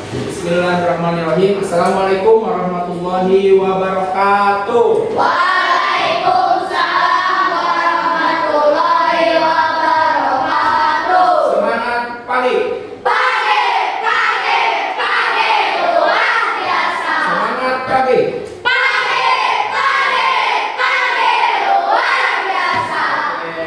Bismillahirrahmanirrahim. Assalamualaikum warahmatullahi wabarakatuh. Waalaikumsalam warahmatullahi wabarakatuh. Semangat pagi. Pagi luar biasa. Semangat pagi. Pagi luar biasa.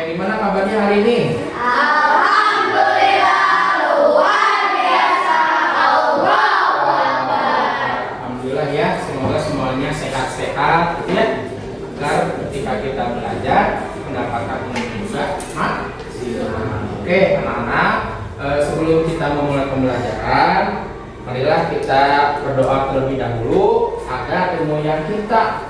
Gimana kabarnya hari ini? Alhamdulillah luar biasa. Allahu Akbar. Alhamdulillah ya. Semoga semuanya sehat-sehat, gitu ya. Agar ketika kita belajar mendapatkan ilmu juga maksimal. Oke, anak-anak. Sebelum kita memulai pembelajaran, marilah kita berdoa terlebih dahulu agar ilmu yang kita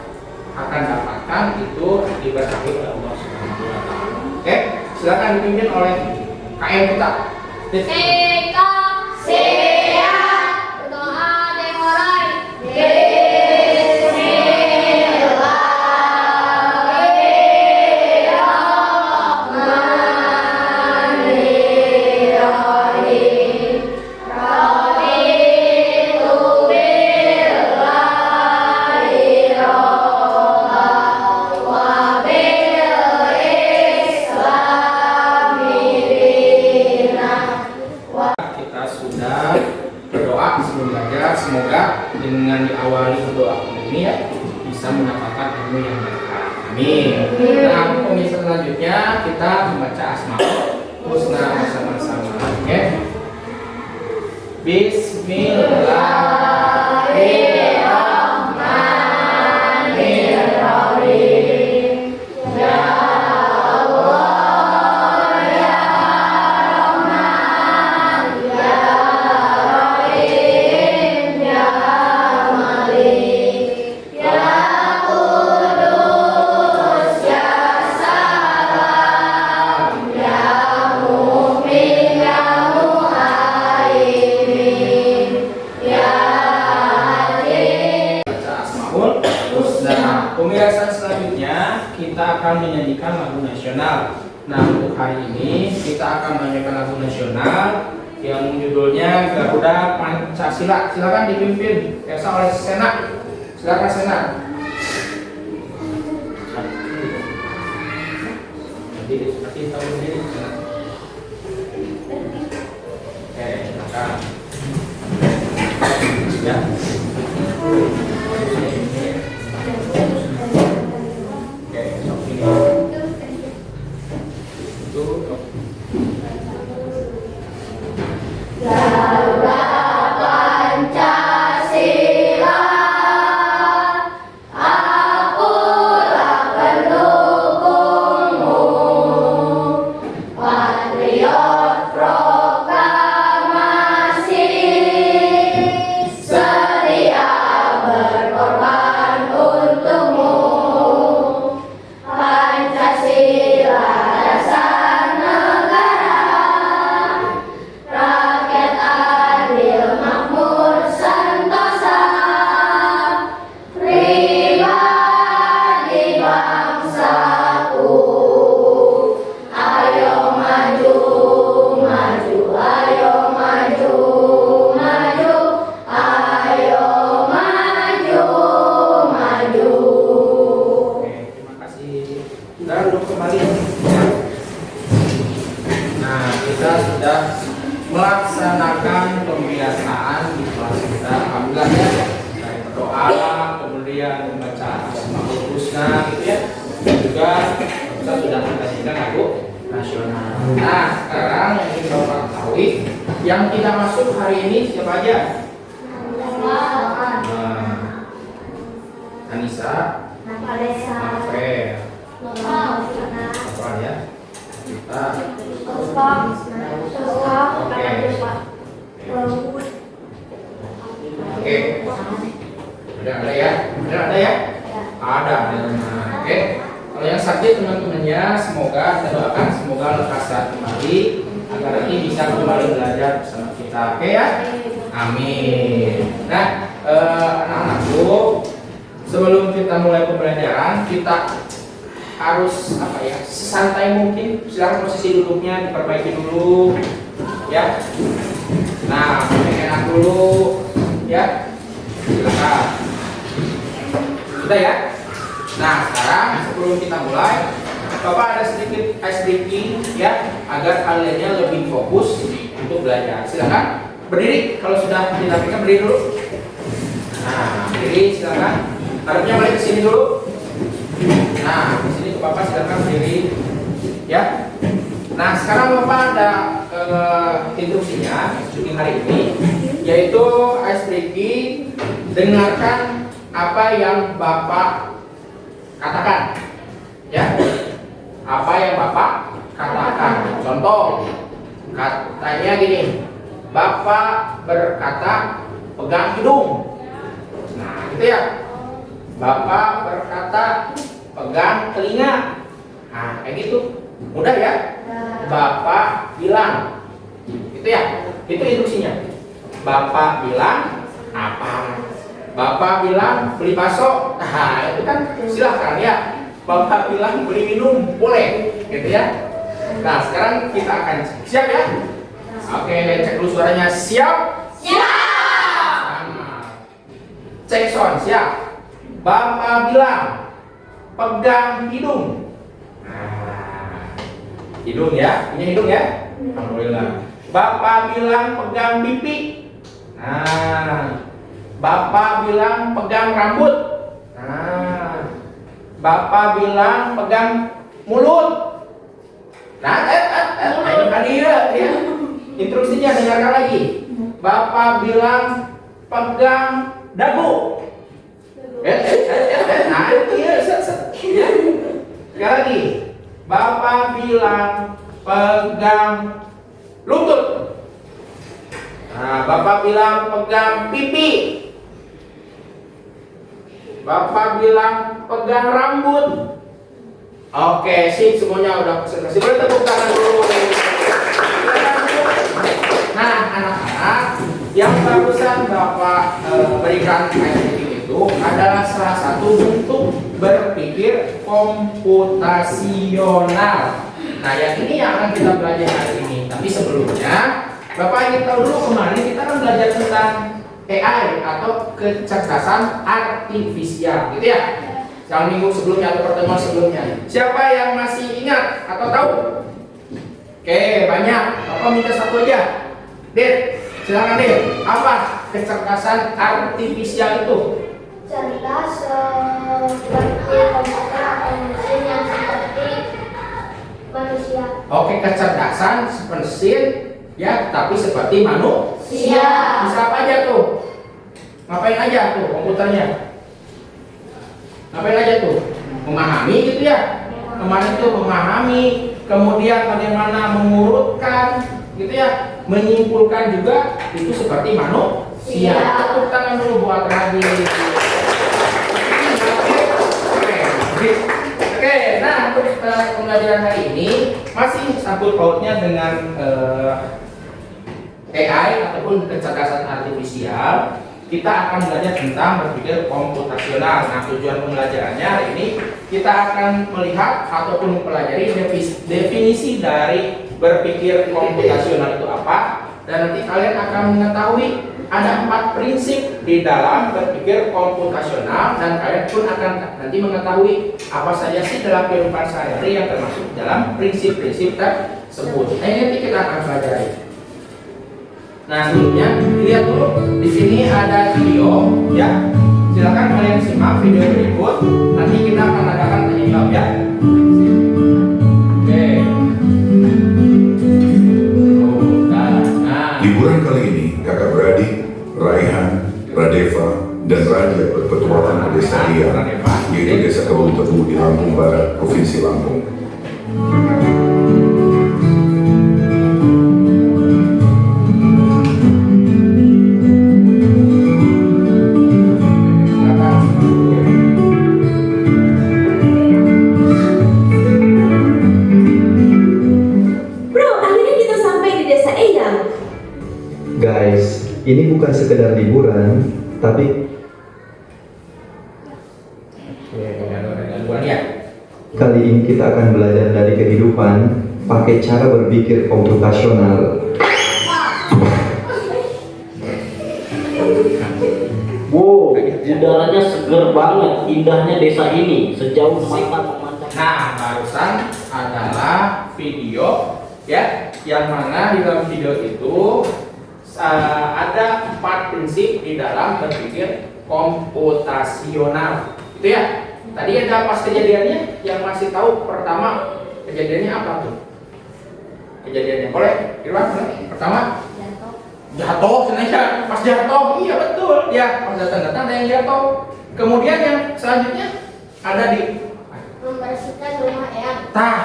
akan dapatkan itu diberkahi oleh Allah Subhanahu wa taala. Oke, silakan dipimpin oleh KM kita. Sikap siap berdoa dimulai. Bismillahirrahmanirrahim. Raditu billahi rabban wa bil islami dinan. Kita sudah berdoa sebelum belajar, semoga dengan diawali berdoa ini ya bisa mendapatkan ilmu yang berkah. Amin. Nah, pemirsa selanjutnya kita membaca Asmaul Husna bersama-sama. Oke. Bismillahirrahmanirrahim. Ya Allah, ya Rahman, ya Rahim, ya Malik, ya Qudus, ya Salam, ya Mu'min, ya Muhaimin, ya Aziz. Baca Asmaul Husna. Pembahasan selanjutnya kita akan menyanyikan lagu nasional. Nah, untuk hari ini kita akan menyanyikan lagu nasional yang judulnya Garuda Pancasila. Silakan dipimpin oleh Sena. Silakan Sena. Nanti seperti tahun ini. Oke, silakan. Ya. Oke, sok ini. Garuda Pancasila, akulah pendukungmu, patriot proklamasi, sedia berkorban untukmu. Pancasila dasar negara, rakyat adil makmur sentosa, pribadi bangsaku. Ayo maju, maju, ayo maju, maju, ayo maju, maju. Oke, terima kasih. Kita duduk kembali. Nah, kita sudah melaksanakan pembiasaan di kelas kita. Alhamdulillah ya. Dari berdoa, kemudian membaca Asmaul Husna gitu ya. Dan juga kita sudah menyaksikan lagu nasional. Nah, sekarang yang ingin Bapak ketahui, yang kita masuk hari ini siapa aja? Nah, Anissa, Novel, apa ya? Kita Oke. Udah ada ya? Udah ada ya? Ada. Nah, oke. Kalau yang sakit teman-temannya semoga kita doakan semoga lekas sehat kembali agar nanti bisa kembali belajar bersama kita. Oke ya? Amin. Nah, anak-anakku, sebelum kita mulai pembelajaran kita harus apa ya, sesantai mungkin. Silakan posisi duduknya diperbaiki dulu ya. Nah, enak dulu. Ya, silakan. Sudah ya. Nah, sekarang sebelum kita mulai, Bapak ada sedikit ice breaking ya, agar kaliannya lebih fokus untuk belajar. Silakan berdiri. Kalau sudah dilakukan berdiri dulu. Nah, berdiri silakan. Harapnya balik ke sini dulu. Nah, di sini ke Bapak silakan berdiri. Ya. Nah, sekarang Bapak ada instruksinya instruksi hari ini, yaitu ice breaking. Dengarkan apa yang Bapak katakan, ya. Apa yang Bapak katakan. Contoh, katanya gini, Bapak berkata pegang hidung. Nah, gitu ya. Bapak berkata pegang telinga. Nah, kayak gitu. Mudah ya. Bapak bilang, gitu ya. Itu instruksinya. Bapak bilang apa? Bapak bilang beli bakso. Nah, itu kan silahkan ya. Bapak bilang beli minum, boleh, gitu ya. Nah, sekarang kita akan siap ya. Oke, cek dulu suaranya. Siap? Siap. Cek sound, siap. Bapak bilang pegang hidung. Nah, hidung ya, ini hidung ya. Alhamdulillah. Bapak bilang pegang pipi. Nah, Bapak bilang pegang rambut. Nah, Bapak bilang pegang mulut. Nah, ini kan dia, ya. Instruksinya dengarkan lagi. Bapak bilang pegang dagu. Nah, itu ya. Sekali lagi. Bapak bilang pegang lutut. Nah, Bapak bilang pegang pipi. Bapak bilang pegang rambut. Oke, sip, semuanya udah konsentrasi. Boleh tepuk tangan dulu. Nah, anak-anak, yang barusan Bapak berikan activity itu adalah salah satu bentuk berpikir komputasional. Nah, yang ini yang akan kita belajar hari ini. Tapi sebelumnya, Bapak ingin tahu dulu, kemarin kita kan belajar tentang AI atau kecerdasan artifisial, gitu ya. Yang minggu sebelumnya atau pertemuan sebelumnya. Siapa yang masih ingat atau tahu? Oke, banyak. Bapak minta satu aja. Dit, silakan Dit. Apa kecerdasan artifisial itu? Cerdas seperti komputer atau mesin yang seperti manusia. Oke, kecerdasan mesin ya, tapi seperti manusia. Bisa apa aja tuh? Ngapain aja tuh komputernya? Ngapain aja tuh? Memahami gitu ya. Kemarin itu memahami, kemudian bagaimana mengurutkan gitu ya, menyimpulkan juga, itu seperti manusia. Tepuk tangan dulu buat Radit. Oke, nah untuk pembelajaran hari ini masih sangkut pautnya dengan AI ataupun kecerdasan artifisial. Kita akan belajar tentang berpikir komputasional. Nah, tujuan pembelajarannya hari ini kita akan melihat ataupun mempelajari definisi dari berpikir komputasional itu apa, dan nanti kalian akan mengetahui ada 4 prinsip di dalam berpikir komputasional, dan kalian pun akan nanti mengetahui apa saja sih dalam kehidupan sehari-hari yang termasuk dalam prinsip-prinsip tersebut. Nah, ini nanti kita akan pelajari. Nah, sebelumnya lihat dulu di sini ada video ya. Silakan kalian simak video berikut. Nanti kita akan adakan tanya jawab ya. Oke. Liburan kali ini kakak beradik Raihan, Radeva, dan Raja berpetualang ke desa Ria, yaitu desa Kebun Tebu di Lampung Barat, Provinsi Lampung. Guys, ini bukan sekedar liburan, tapi kali ini kita akan belajar dari kehidupan pakai cara berpikir komputasional. udaranya seger banget, indahnya desa ini sejauh mata memandang. Nah, barusan adalah video ya, yang mana di dalam video itu ada 4 prinsip di dalam berpikir komputasional. Itu ya. Tadi ada pas kejadiannya yang masih tahu pertama kejadiannya apa tuh? Kejadiannya boleh? Irwan, pertama jatuh sebenarnya pas jatuh, iya betul ya, pas datang-datang ada yang jatuh. Kemudian yang selanjutnya ada di Membersihkan rumah eyang.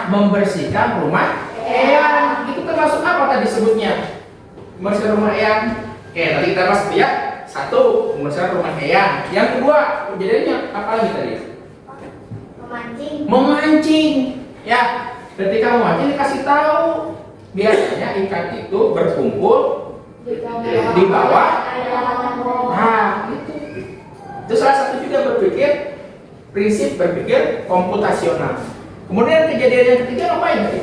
membersihkan rumah eyang. Itu termasuk apa tadi sebutnya? Membersihkan rumah eyang. Oke, tadi kita bahas ya. 1, membersihkan rumah eyang. Yang kedua, kejadiannya apa lagi tadi? Memancing. Memancing. Ya, ketika memancing dikasih tahu biasanya ikan itu berkumpul di bawah. Nah, itu salah satu juga berpikir prinsip berpikir komputasional. Kemudian kejadian yang ketiga ngapain tadi?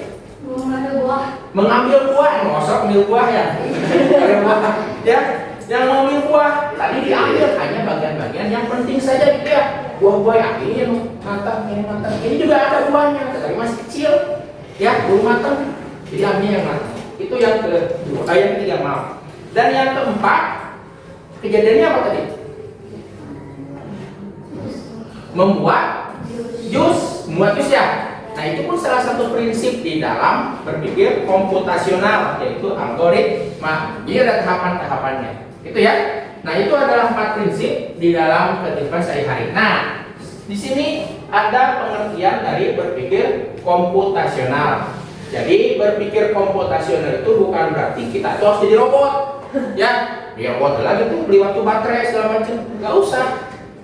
Mengambil buah, ngosok ambil buah ya. Ambil buah ya, yang mengambil buah tadi diambil hanya bagian-bagian yang penting saja gitu ya. Buah-buah yang ini yang matang, ini matang. Ini juga ada buahnya, tapi masih kecil ya, belum matang. Jadi ambil yang matang. Itu yang ketiga, maaf. Dan yang keempat, kejadiannya apa tadi? Membuat jus ya. Nah, itu pun salah satu prinsip di dalam berpikir komputasional, yaitu algoritma. Jadi ada tahapan-tahapannya. Itu ya. Nah, itu adalah 4 prinsip di dalam kehidupan sehari-hari. Nah, di sini ada pengertian dari berpikir komputasional. Jadi berpikir komputasional itu bukan berarti kita tuh harus jadi robot, ya. Ya robot lagi tuh beli waktu baterai segala macam, nggak usah.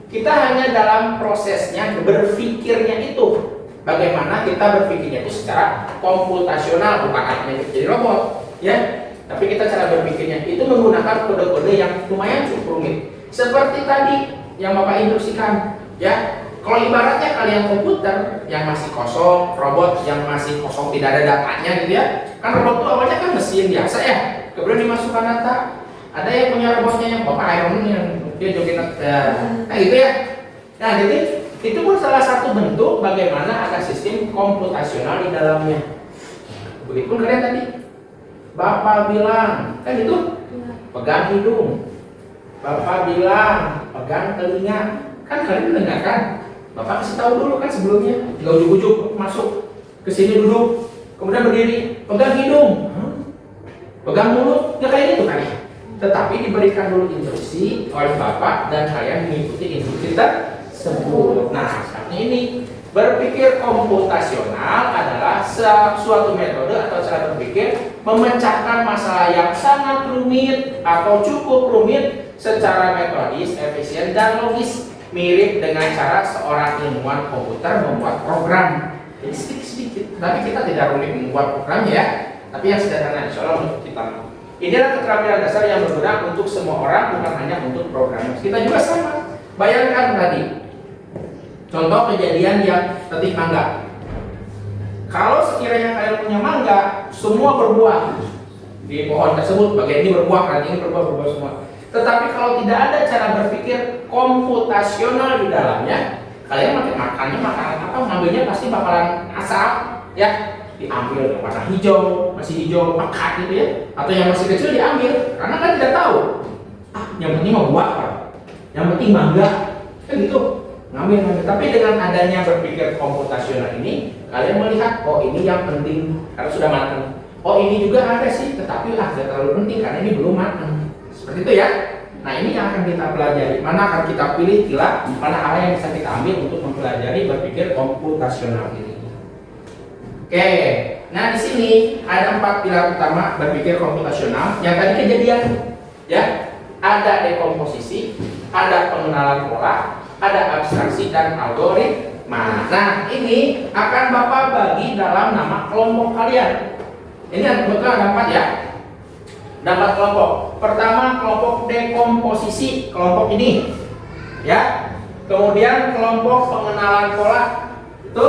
Kita hanya dalam prosesnya berpikirnya itu, bagaimana kita berpikirnya itu secara komputasional, bukan artinya jadi robot, ya. Tapi kita cara berpikirnya itu menggunakan kode-kode yang lumayan cukup rumit. Seperti tadi yang Bapak instruksikan, ya. Kalau ibaratnya kalian komputer yang masih kosong, robot yang masih kosong tidak ada datanya gitu ya. Kan robot itu awalnya kan mesin biasa ya. Kemudian dimasukkan data. Ada yang punya robotnya yang Bapak Iron Man yang dia joget nah gitu ya. Nah, jadi itu pun salah satu bentuk bagaimana ada sistem komputasional di dalamnya. Begitu kalian tadi. Bapak bilang, kan itu pegang hidung. Bapak bilang, pegang telinga. Kan kalian mendengarkan. Bapak kasih tahu dulu kan sebelumnya. Nggak ujuk-ujuk masuk ke sini duduk, kemudian berdiri, pegang hidung, pegang mulut, ya kayak gitu kan. Tetapi diberikan dulu instruksi oleh Bapak dan kalian mengikuti instruksi tersebut. Nah, saat ini berpikir komputasional adalah suatu metode atau cara berpikir memecahkan masalah yang sangat rumit atau cukup rumit secara metodis, efisien, dan logis, mirip dengan cara seorang ilmuwan komputer membuat program. Jadi sedikit-sedikit, tapi kita tidak rumit membuat programnya ya, tapi yang sederhana insya Allah untuk kita. Inilah keterampilan dasar yang berguna untuk semua orang, bukan hanya untuk programmer. Kita juga sama. Bayangkan tadi contoh kejadian yang petik mangga. Kalau sekiranya kalian punya mangga, semua berbuah di pohon tersebut, bagian ini berbuah, nanti ini berbuah semua. Tetapi kalau tidak ada cara berpikir komputasional di dalamnya, kalian makannya makanan apa, ngambilnya pasti bakalan asap, ya. Diambil yang warna hijau, masih hijau, makan gitu ya. Atau yang masih kecil diambil, karena kan tidak tahu. Yang penting mau buah, Pak. Yang penting mangga, kan gitu. Ngambil. Tapi dengan adanya berpikir komputasional ini, kalian melihat, oh ini yang penting karena sudah matang. Oh ini juga ada sih, tetapi tidak terlalu penting karena ini belum matang. Seperti itu ya. Nah ini yang akan kita pelajari. Mana akan kita pilih, mana arah yang bisa kita ambil untuk mempelajari berpikir komputasional ini. Oke, nah di sini ada 4 pilar utama berpikir komputasional. Yang tadi kejadian, ya, ada dekomposisi, ada pengenalan pola, ada abstraksi dan algoritma. Nah ini akan Bapak bagi dalam nama kelompok kalian. Ini kebetulan ada 4 ya. Ada 4 kelompok. Pertama kelompok dekomposisi, kelompok ini, ya. Kemudian kelompok pengenalan pola, itu.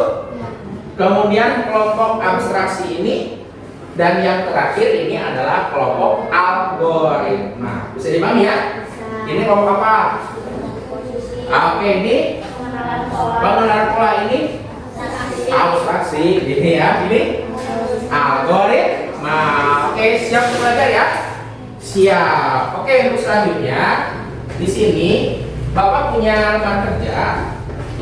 Kemudian kelompok abstraksi ini, dan yang terakhir ini adalah kelompok algoritma. Bisa dipahami ya? Ini kelompok apa? Oke, ini Pengenalan pola. pengenalan pola ini abstraksi. Ini ya, ini algoritma. Oke, siap belajar ya? Siap. Oke, untuk selanjutnya di sini Bapak punya lembar kerja.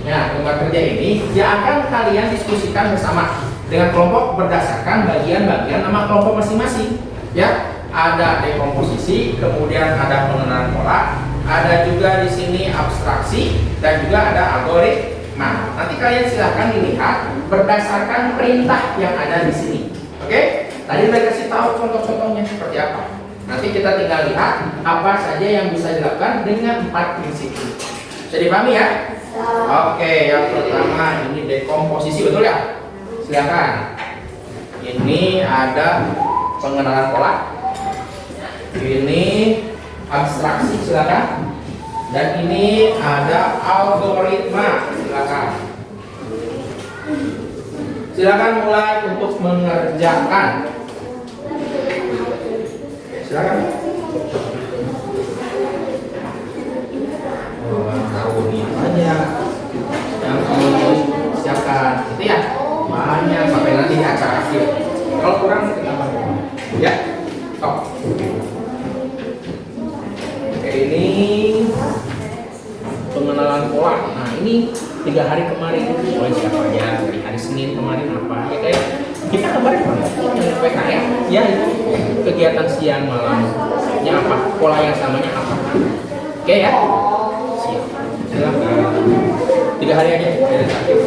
Nah, lembar kerja ini yang akan kalian diskusikan bersama dengan kelompok berdasarkan bagian-bagian nama kelompok masing-masing. Ya, ada dekomposisi, kemudian ada pengenalan pola, ada juga di sini abstraksi, dan juga ada algoritma. Nanti kalian silahkan dilihat berdasarkan perintah yang ada di sini. Oke? Tadi udah kasih tahu contoh-contohnya seperti apa. Nanti kita tinggal lihat apa saja yang bisa dilakukan dengan 4 prinsip ini. Bisa dipahami ya? Oke, yang pertama ini dekomposisi, betul ya? Silakan. Ini ada pengenalan pola. Ini abstraksi, silakan. Dan ini ada algoritma, silakan. Silakan mulai untuk mengerjakan. Silakan. Tahu nih aja yang kamu siapkan itu ya, banyak sampai nanti di acara akhir. Kalau kurang kenapa ya? Stop. Oke, ini pengenalan pola. Nah, ini 3 hari kemarin mulai siapa aja, dari hari Senin kemarin apa ya, kayak kita kemarin PKM ya, itu kegiatan siang malamnya apa, pola yang samanya apa. Oke ya, siap. Silahkan 3 hari aja dari sakit.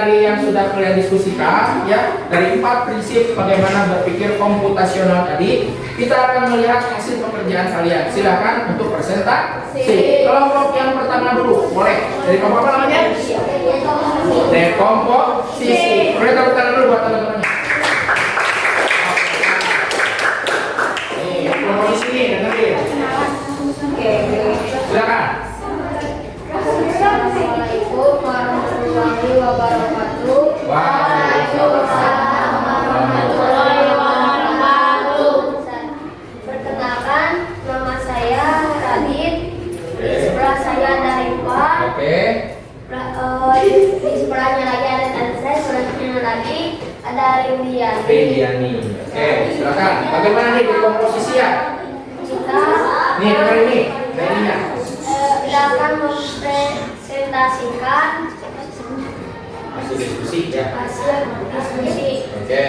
dari yang sudah kalian diskusikan ya, dari 4 prinsip bagaimana berpikir komputasional tadi, kita akan melihat hasil pekerjaan kalian. Silakan untuk presentasi. Kelompok yang pertama dulu, boleh. Dari kelompok apa namanya? Dekomposisi. Boleh tepuk tangan dulu buat teman-temannya. Nih, komposisi nih, dengerin. Silakan. Assalamualaikum warahmatullahi wabarakatuh. Waalaikumsalam warahmatullahi wabarakatuh. Perkenalkan, nama saya Radit. Di sebelah saya ada Rifa. Oke. Di sebelahnya lagi ada tante saya, sebelahnya lagi ada Rindiani. Rindiani. Oke, silakan. Bagaimana nih dekomposisi ya? Kita Nih, dengerin nih. Ininya. akan mempresentasikan Hasil diskusi ya. hasil diskusi Oke.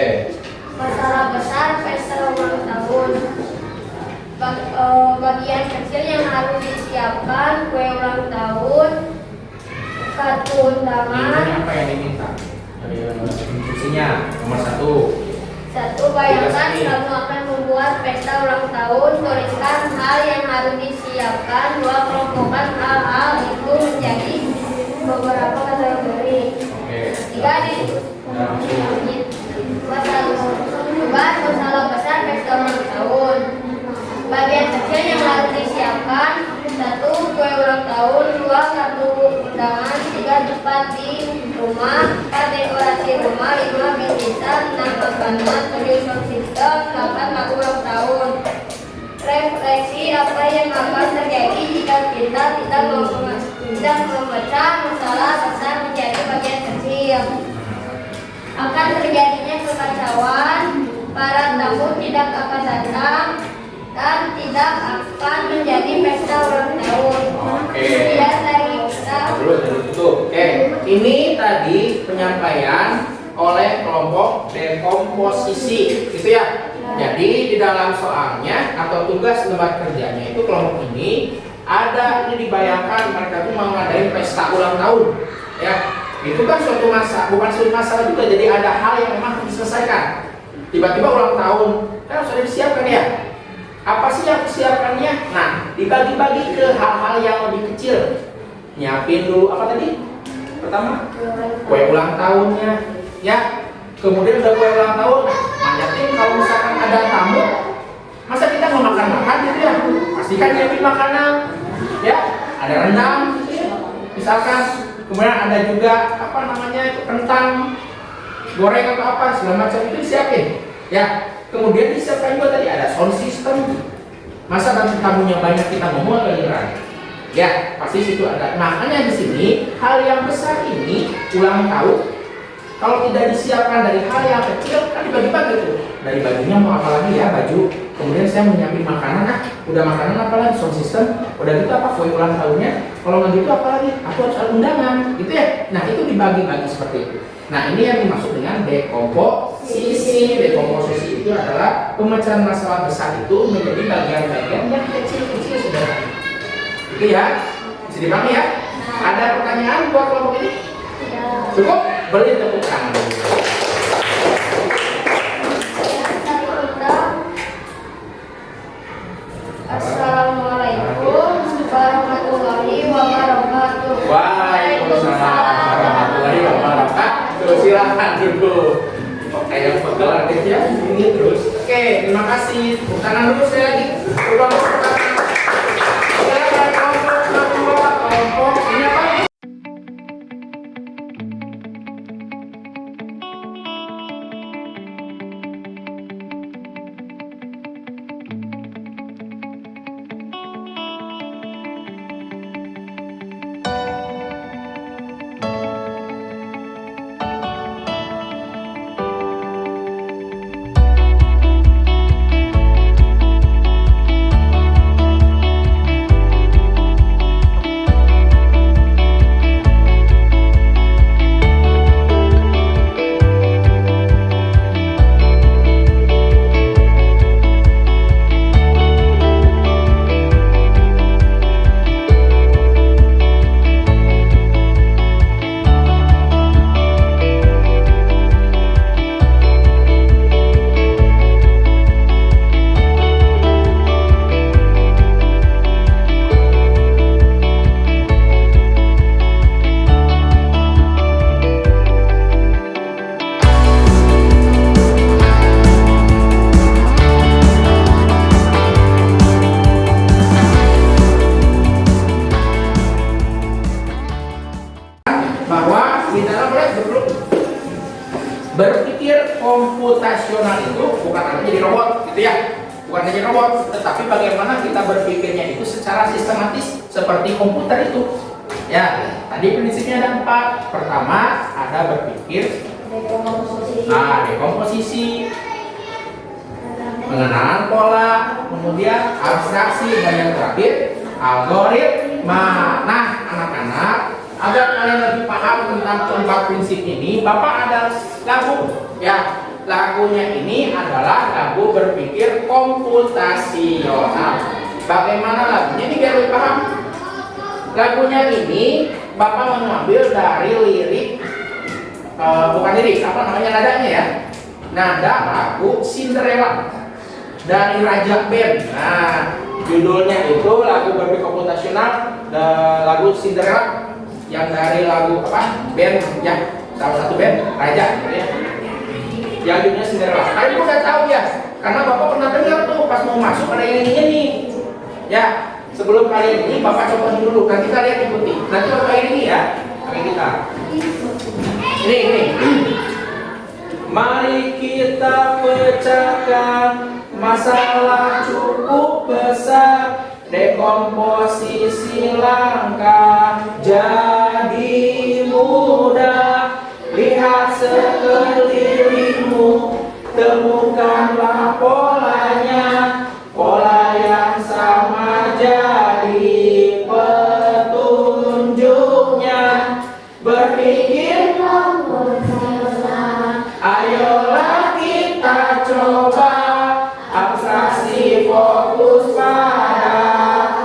masalah besar pesta ulang tahun. Bagian kecil yang harus disiapkan: kue ulang tahun, kartu Ini undangan. apa yang diminta? Instruksinya nomor 1. Bayangkan kamu akan membuat pesta ulang tahun. Tuliskan hal yang harus disiapkan. 2. Kelompokkan hal-hal itu menjadi beberapa kategori. Oke. 3. Masalah besar pesta ulang tahun. Bagian kecil yang harus disiapkan: 1. Kue ulang tahun. 2. Kartu undangan. 3. Tempat di rumah. 4. Dekorasi rumah. 5. bingkisan. 6. makanan. 7. sound system. 8. lagu ulang tahun. Refleksi apa yang akan terjadi jika kita tidak memecah masalah besar menjadi bagian kecil. Akan terjadinya kekacauan, para tamu tidak akan datang, dan tidak akan menjadi pesta ulang tahun. Oke. Sekian dari kita. Dulu tutup. Oke. Ini tadi penyampaian oleh kelompok dekomposisi, gitu ya. Jadi di dalam soalnya atau tugas lembar kerjanya itu kelompok ini ada, ini dibayangkan mereka tuh mau ngadain pesta ulang tahun, ya. Itu kan suatu masa, bukan suatu masalah juga. Jadi ada hal yang memang harus diselesaikan. Tiba-tiba ulang tahun, kan harus ada disiapkan ya. Apa sih yang disiapkannya? Nah, dibagi-bagi ke hal-hal yang lebih kecil. Nyiapin dulu apa tadi? Pertama, kue ulang tahunnya, ya. Kemudian udah kue ulang tahun, manjatin kalau misalkan ada tamu, masa kita mau makan-makan gitu ya? Pastikan nyiapin makanan, ya. Ada rendang, gitu ya. Misalkan, kemudian ada juga apa namanya itu kentang goreng atau apa segala macam itu disiapin, ya. Kemudian disiapkan juga tadi ada sound system. Masa tamunya banyak kita ngomong aliran, ya pasti situ ada. Makanya di sini hal yang besar ini ulang tahun. Kalau tidak disiapkan dari hal yang kecil, kan dibagi-bagi tuh. Dari bajunya mau apa lagi ya, baju. Kemudian saya menyiapin makanan, udah makanan apa lagi, sound system. Udah gitu apa, kue ulang tahunnya. Kalau nggak gitu apa lagi, aku harus ada undangan, gitu ya. Nah itu dibagi-bagi seperti itu. Nah ini yang dimaksud dengan dekomposisi. Dekomposisi itu adalah pemecahan masalah besar itu menjadi bagian-bagian yang kecil-kecil sederhana. Itu ya, bisa dipahami ya. Ada pertanyaan buat kelompok ini? Cukup? Beri tepuk tangan. Assalamualaikum warahmatullahi wabarakatuh. Waalaikumsalam warahmatullahi wabarakatuh. Silakan duduk. Oke, yang pegel adiknya ini terus. Oke, terima kasih. Tepuk tangan dulu sekali lagi. Tepuk tangan. Silakan kelompok ini apa? kompotasional itu bukan artinya jadi robot, gitu ya. Bukan hanya robot, tetapi bagaimana kita berpikirnya itu secara sistematis seperti komputer itu. Ya, tadi prinsipnya ada 4. Pertama, ada berpikir, dekomposisi, pengenalan pola, kemudian abstraksi, dan yang terakhir algoritma. Nah, anak-anak, agar kalian lebih paham tentang keempat prinsip ini, Bapak ada lagu, ya. Lagunya ini adalah lagu berpikir komputasional. Bagaimana lagunya ini biar lebih paham? Lagunya ini Bapak mengambil dari lirik, bukan lirik, apa namanya, nadanya ya. Nada lagu Cinderella dari Raja Band. Nah, judulnya itu lagu berpikir komputasional, lagu Cinderella yang dari lagu apa? Band ya, salah satu band Raja gitu ya. Yang judulnya Cinderella. Kalian udah tahu ya, karena Bapak pernah dengar tuh pas mau masuk ada yang ini nih. Ya, sebelum kalian ini Bapak coba dulu, nanti kalian ikuti. Nanti Bapak ini ya, pakai kita. Ini. Mari kita pecahkan masalah cukup besar, dekomposisi langkah jadi mudah. Lihat sekelilingmu, temukanlah polanya, pola yang sama jadi petunjuknya. Berpikir ayolah kita coba, abstraksi fokus pada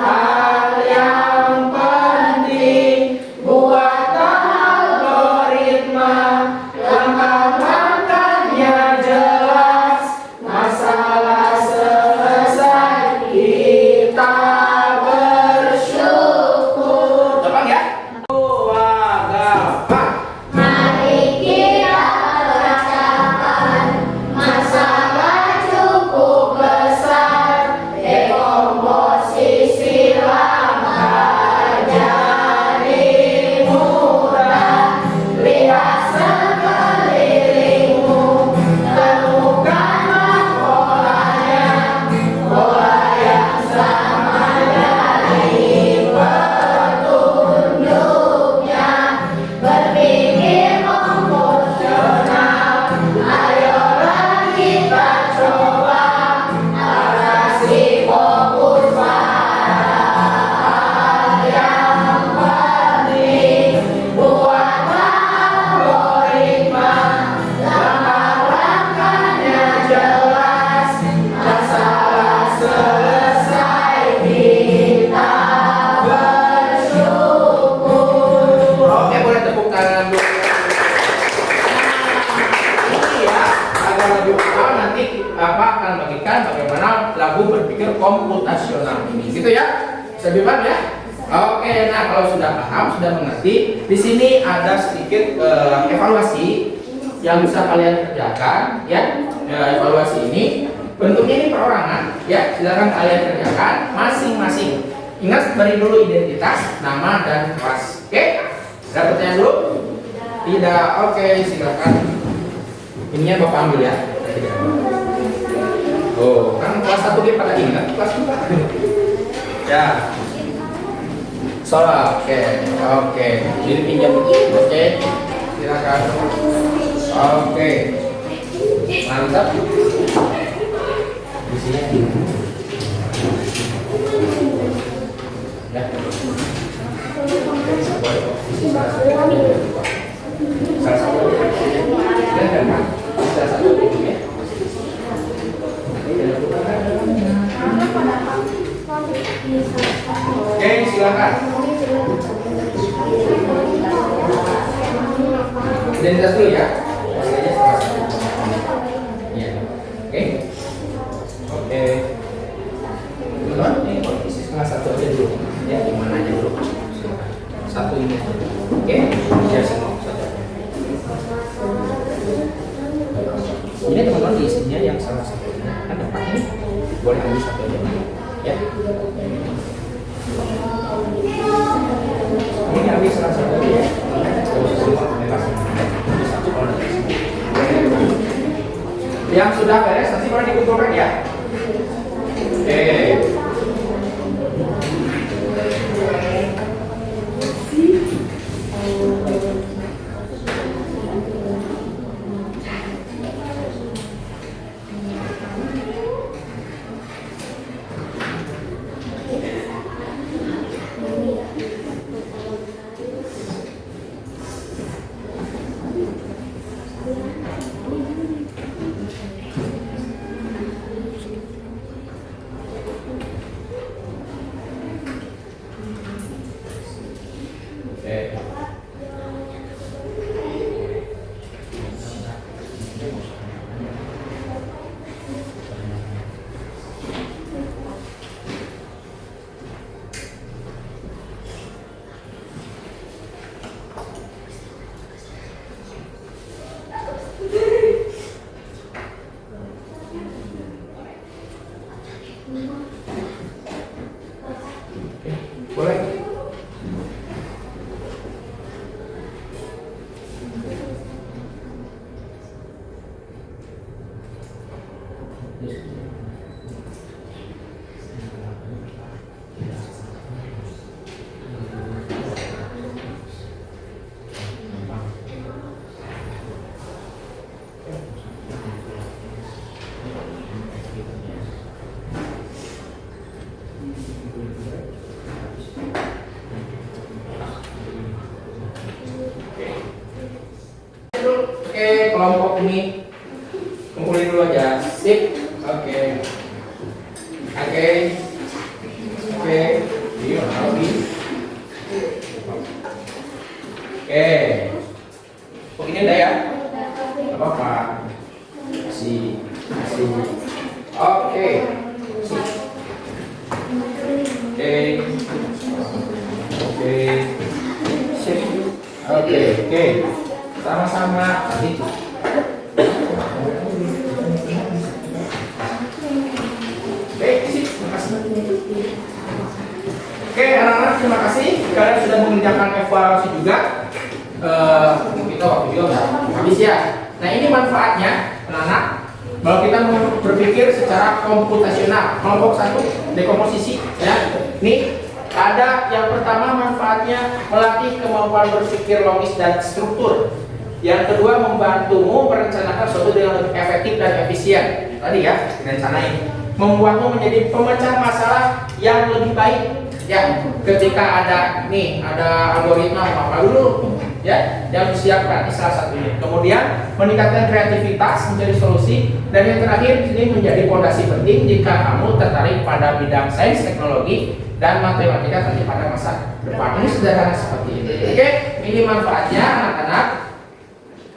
hal yang penting, buat algoritma, langkah-langkahnya jelas, masalah selesai, kita bersyukur. Gampang ya? Gampang. Mari kita pecahkan masalah cukup besar, dekomposisi langkah jadi mudah. Lihat sekelilingmu, temukanlah polanya, pola yang sama dari petunjuknya. Berpikir komputasional, ayolah kita coba, abstraksi fokus pada hal yang penting, buatlah algoritma, langkah-langkahnya jelas, masalah selesai, kita bersyukur. Oke, boleh tepuk tangan dulu. Ini ya, agar lebih paham nanti Bapak akan bagikan bagaimana lagu berpikir komputasional ini, gitu ya. Bisa paham ya? Oke, nah kalau sudah paham, sudah mengerti, di sini ada sedikit evaluasi yang bisa kalian kerjakan, ya. Evaluasi ini bentuknya ini perorangan, ya. Silakan kalian kerjakan masing-masing. Ingat, beri dulu identitas, nama dan kelas. Oke? Ada pertanyaan dulu? Tidak. Oke, silakan. Ininya Bapak ambil ya. Oh, kan kelas 1 dia pada ingat kelas 2. Ya. Soal, oke. Jadi pinjam. Oke. Silakan. Oke. Mantap. Di sini. Ya. Salah satu. Silakan, Pak. Salah satu ini ya. Oke, silakan. Identitas dulu ya. Iya. Oke. Oke. Teman-teman, ini posisi kelas 1 aja dulu. Ya, gimana aja dulu. Satu ini. Oke, share semua satu. Ini teman-teman diisinya yang salah satunya kan tempat ini boleh ambil satu aja ya. Ini ambil salah satu aja ya. Terus semua bebas. Satu kalau ada. Yang sudah beres nanti baru dikumpulkan ya. Oke. Boleh. Oke, kelompok ini kumpulin dulu aja. Sip. Oke. Iya, lagi. Oke. Oh, ini ada ya? Gak apa-apa. Kasih. Oke. Sip. Oke. Sama-sama. Tadi. Oke, anak-anak, terima kasih. Kalian sudah mengerjakan evaluasi juga. Kita waktu juga udah habis ya. Nah, ini manfaatnya, anak-anak. Kalau kita mau berpikir secara komputasional, kelompok 1 dekomposisi, ya. Nih, ada yang pertama manfaatnya melatih kemampuan berpikir logis dan struktur. Yang kedua, membantumu merencanakan sesuatu dengan lebih efektif dan efisien. Tadi ya, rencanain. Membuatmu menjadi pemecah masalah yang lebih baik. Ya, ketika ada algoritma apa dulu, ya, yang disiapkan ini salah satunya. Kemudian meningkatkan kreativitas mencari solusi, dan yang terakhir ini menjadi fondasi penting jika kamu tertarik pada bidang sains, teknologi, dan matematika nanti pada masa depan. Ini sederhana seperti ini. Oke, ini manfaatnya anak-anak.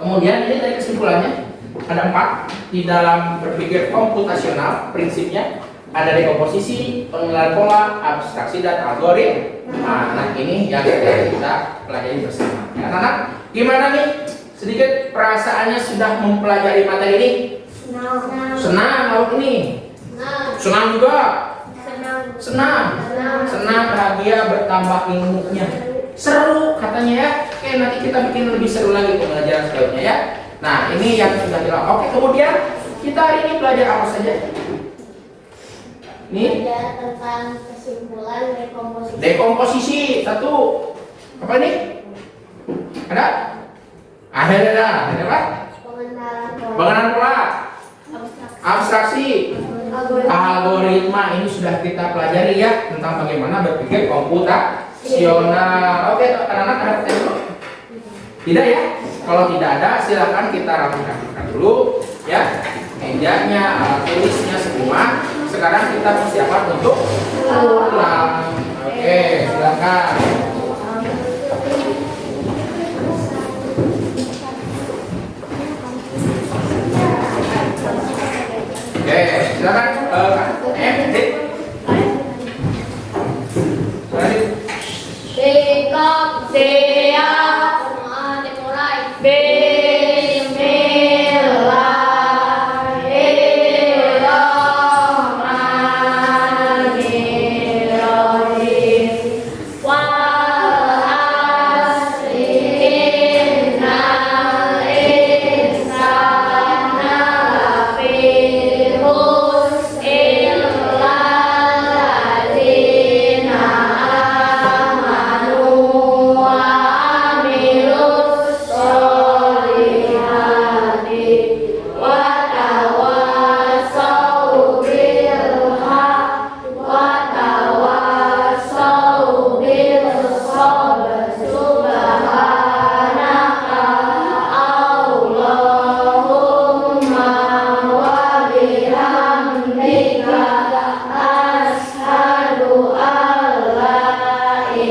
Kemudian ini dari kesimpulannya ada 4 di dalam berpikir komputasional. Prinsipnya ada dekomposisi, pengenalan pola, abstraksi, dan algoritma. Nah, ini yang kita pelajari bersama. Ya, anak-anak, gimana nih? Sedikit perasaannya sudah mempelajari materi ini? Senang kalau ini? Senang juga? Senang, bahagia, bertambah ilmunya. Seru katanya ya. Oke, nanti kita bikin lebih seru lagi pembelajaran selanjutnya ya. Nah, ini yang sudah jelas. Oke, kemudian kita hari ini belajar apa saja? Nih, tentang kesimpulan dekomposisi. Dekomposisi 1. Apa nih? Ada apa? Pengenalan pola. Abstraksi. Algoritma. Ini sudah kita pelajari ya, tentang bagaimana berpikir komputasional. Oke, anak-anak ada pertanyaan? Tidak ya? Kalau tidak ada, silakan kita rapikan dulu ya. Mejanya, alat tulisnya semua. Sekarang kita persiapan untuk pulang. Oke, silakan. Oke, silakan.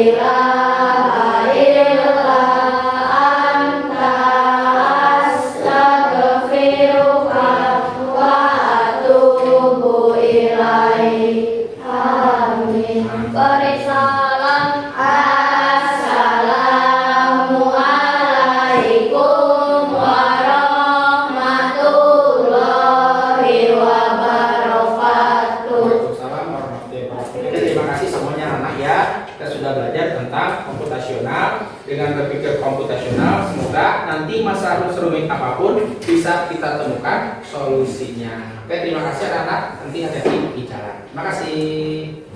ilaha illa anta astaghfiruka wa atubu ilaik. Amin. Beri salam. Assalamualaikum warahmatullahi wabarakatuh. Waalaikumsalam warahmatullahi wabarakatuh. Oke, terima kasih semuanya anak ya. Kita sudah belajar tentang komputasional. Dengan berpikir komputasional, semoga nanti masalah serumit apapun bisa kita temukan solusinya. Oke, terima kasih anak-anak. Nanti hati-hati di jalan. Terima kasih.